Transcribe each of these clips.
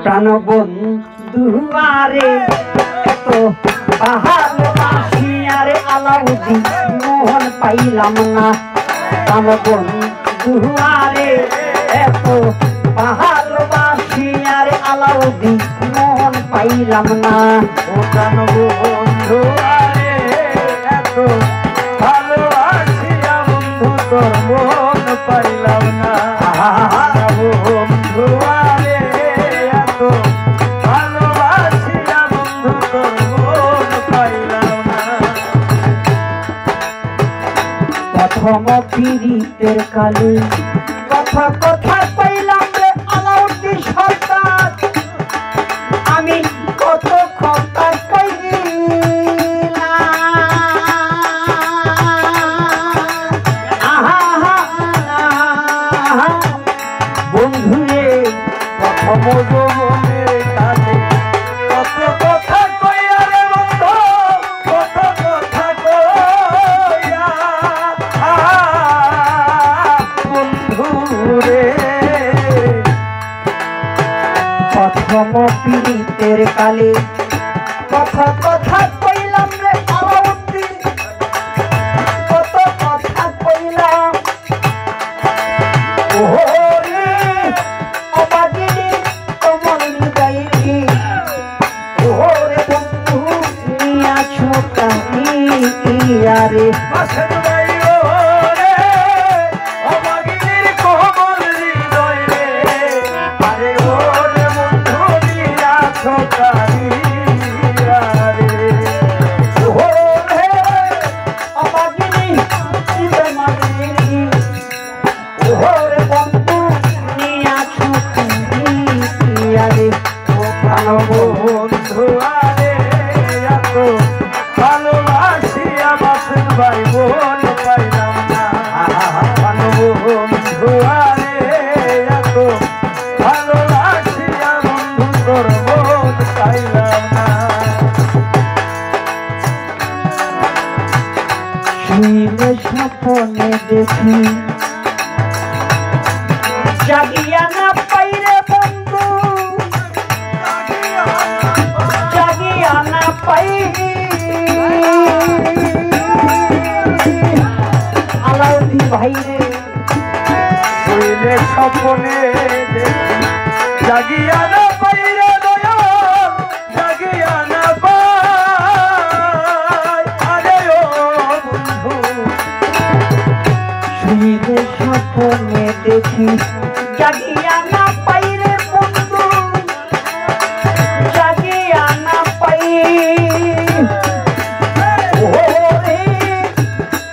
প্রাণ বন্ধু আরে এত ভালোবাসি আরে আলাউদ্দিন মোহন পাইলাম না প্রাণ বন্ধু আরে এত ভালোবাসি আরে আলাউদ্দিন মোহন পাইলাম না ও প্রাণ বন্ধু আরে এত ভালোবাসি বন্ধু তোর মন পাইলাম না বন্ধু আরে এত ভালোবাসি বন্ধু তোর মন পাইলাম না প্রথম পীড়িতের কালে কথা কথা পাইলাম রে আলাউদ্দিন সরকার আমি কত কথা বন্ধু রে প্রথম যৌবনের কালে কত কথা কইয়া রে বন্ধু কত কথা কইয়া বন্ধু রে প্রথম পীড়িতের কালে কথা কথা কইলাম রে আলাউদ্দিন কত কথা কইলাম ওরে অবাগিনী কমল হৃদয়ী ওরে বন্ধু নিয়া ছোটা রে বাসন ভাই ওরে অবাগিনীর কোমল হৃদয় রে আরে ওরে বন্ধু নিয়া ছোটারি বন্ধু আরে এত ভালোবাসিয়া বাসন ভাই বোন পাইলাম না বন্ধু আরে এত ভালোবাসিয়া বন্ধু তোর মন পাইলাম না শুইলে স্বপ্নে দেখি জাগিয়া না পাইরে বন্ধু জাগিয়া না পাই আলাউদ্দিন ভাই রে শুইলে স্বপ্নে দেখি জাগিয়া না পাইরে দয়াল জাগিয়া না পাই আরে ও বন্ধু শুইলে স্বপ্নে দেখি জাগিয়া না পাইরে বন্ধু জাগিয়া না পাই ওরে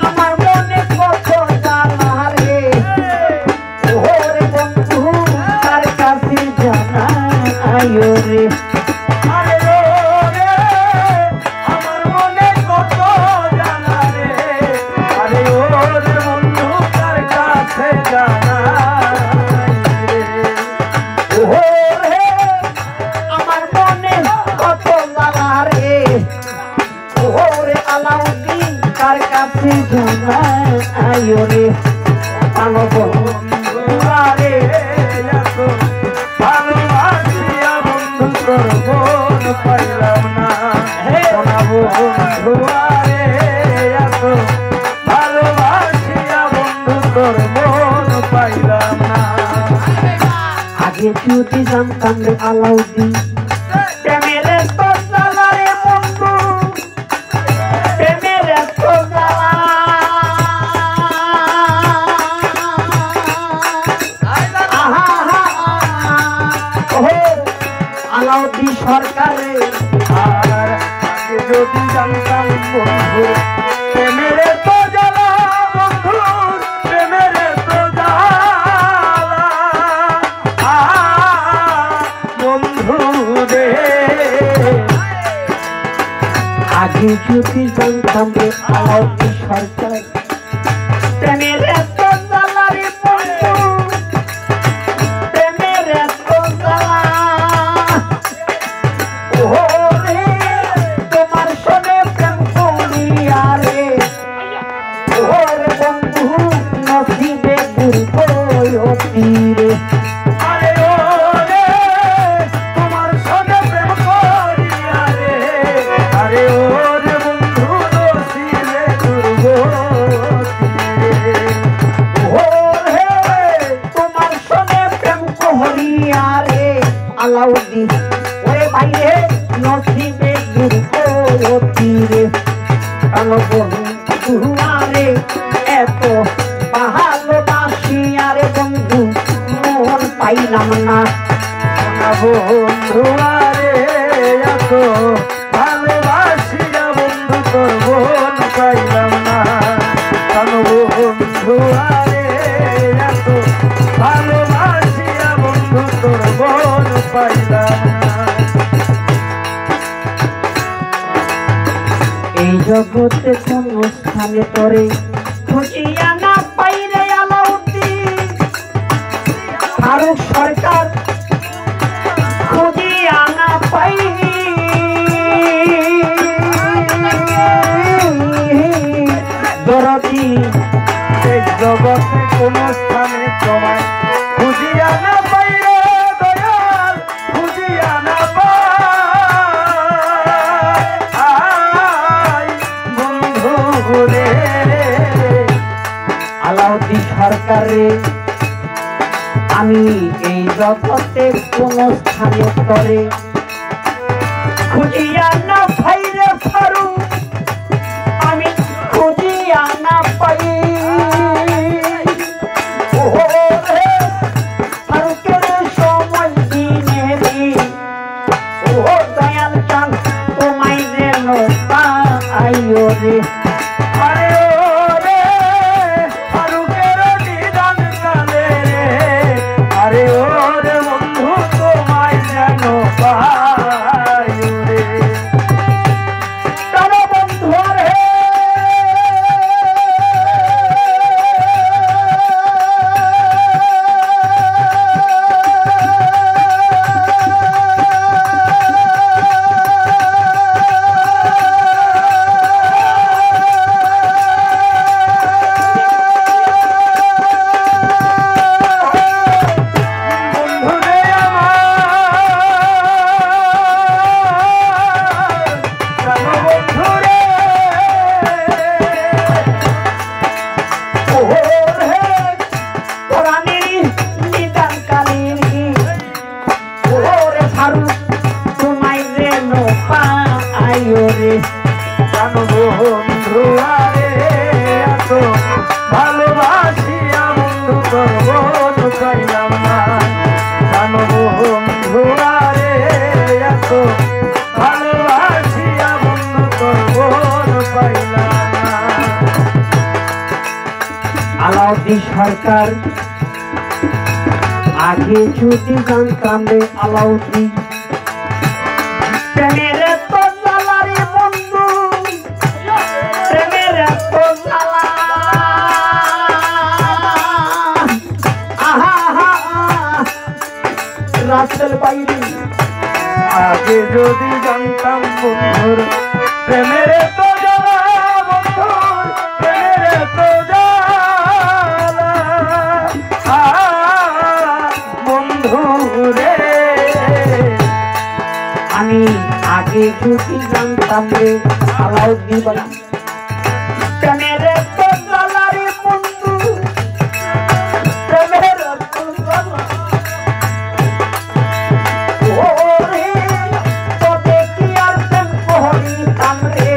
আমার মনে কত জ্বালা রে ওরে বন্ধু তার কাছে জানাই রে আরে ও রে আমার মনে কত জানা রে আরে ও রে বন্ধু তার কাছে জানা ওরে আমার মনে কত জ্বালা রে ওরে আলাউদ্দিন তার কাছে জানাই রে মানব আরে এত ভালোবাসিয়া বন্ধু তোর মন পাইলাম না বন্ধু আরে এত ভালোবাসিয়া বন্ধু তোর মন পাইলাম না আগে যদি জানতাম রে আলাউদ্দিন প্রেমের এত জ্বালা রে বন্ধু প্রেমের এত জ্বালা আলাউদ্দিন সরকারে আর আগে যদি জানতাম বন্ধু প্রেমের তো জ্বালা বন্ধু প্রেমের তো জ্বালা বন্ধু রে আগে যদি জানতাম রে আলাউদ্দিন সরকার প্রেমের এত জ্বালা রে বন্ধু প্রেমের এত জ্বালা ওরে তোমার সনে প্রেম করিয়া রে ওরে বন্ধু নসিবে দুর্গতি রে আরে ও রে আলাউদ্দিন ওরে বাইরে নসিবে দুর্গতি রে কালো বন্ধু আরে এত ভালোবাসি আরে বন্ধু মন পাইলাম না বন্ধু আরে এত ভালোবাসিয়া বন্ধু তোর মন পাইলাম না বন্ধু আরে এত ভালোবাসিয়া বন্ধু তোর মন পাইলাম না এই জগতে কোন স্থানে তরে খুঁজিয়া না পাইরে আলাউদ্দিন ফারুক সরকার খুঁজিয়া না পাই দরদি এই জগতে কোন স্থানে তোমায় খুঁজিয়া না পাইরে দয়াল খুঁজিয়া না পাই বন্ধু রে আলাউদ্দিন সরকারে আমি এই জগতে কোন স্থানে তরে খুঁজিয়া না পাইরে ফারুক আমি খুঁজিয়া না পাই ফারুকের সময় দিনে দিন ও দয়াল চান তোমায় যেন পাইও রে আরে ও রে ফারুকের নিদান কালে রে আরে ও রে বন্ধু তোমায় যেন পাই রে তারা বন্ধু রে বন্ধু আরে এত ভালোবাসিয়া বন্ধু তোর মন পাইলাম না জানো বন্ধু আরে এত ভালোবাসিয়া বন্ধু তোর মন পাইলাম না আলাউদ্দিন সরকার আগে যদি জানতাম রে আলাউদ্দিন প্রেমের তো জ্বালারে বন্ধু প্রেমের তো জ্বালা আহা আহা রাসেল বাইরি আগে যদি জানতাম বন্ধুর প্রেমের তো জ্বালা বন্ধুর প্রেমের তো জ্বালা বন্ধু রে আমি আগে যদি জানতাম রে আলাউদ্দিন বলা প্রেমের তো জ্বালারে বন্ধু প্রেমের তো জ্বালা ওরে তবে কি আর প্রেম করিতাম রে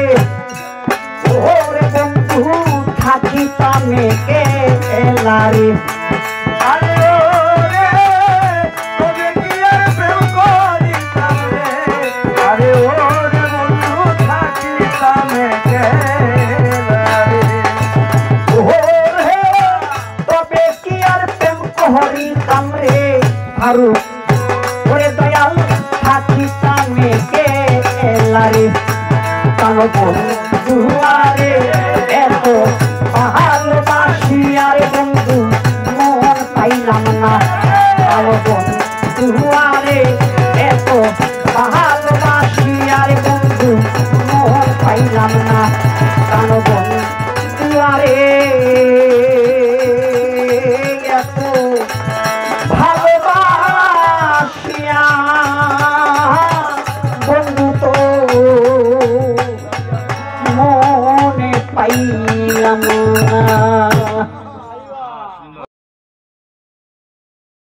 ওরে বন্ধু থাকিতাম কে এলারে আরে ও রে তবে কি আর প্রেম করিতাম রে আরে ও রে বন্ধু থাকিতাম গেলা রে ওরে তবে কি আর প্রেম করিতাম রে ফারুক ওরে দয়াল থাকিতাম কে এলারে কালো বন্ধু আরে এত ভালোবাসি আরে বন্ধু মন পাইলাম না কালো বন্ধু আরে এত ভালোবাসি আরে বন্ধু মন পাইলাম না কালো বন্ধু আরে এত ভালোবাসিয়া বন্ধু তো মনে পাইলাম না।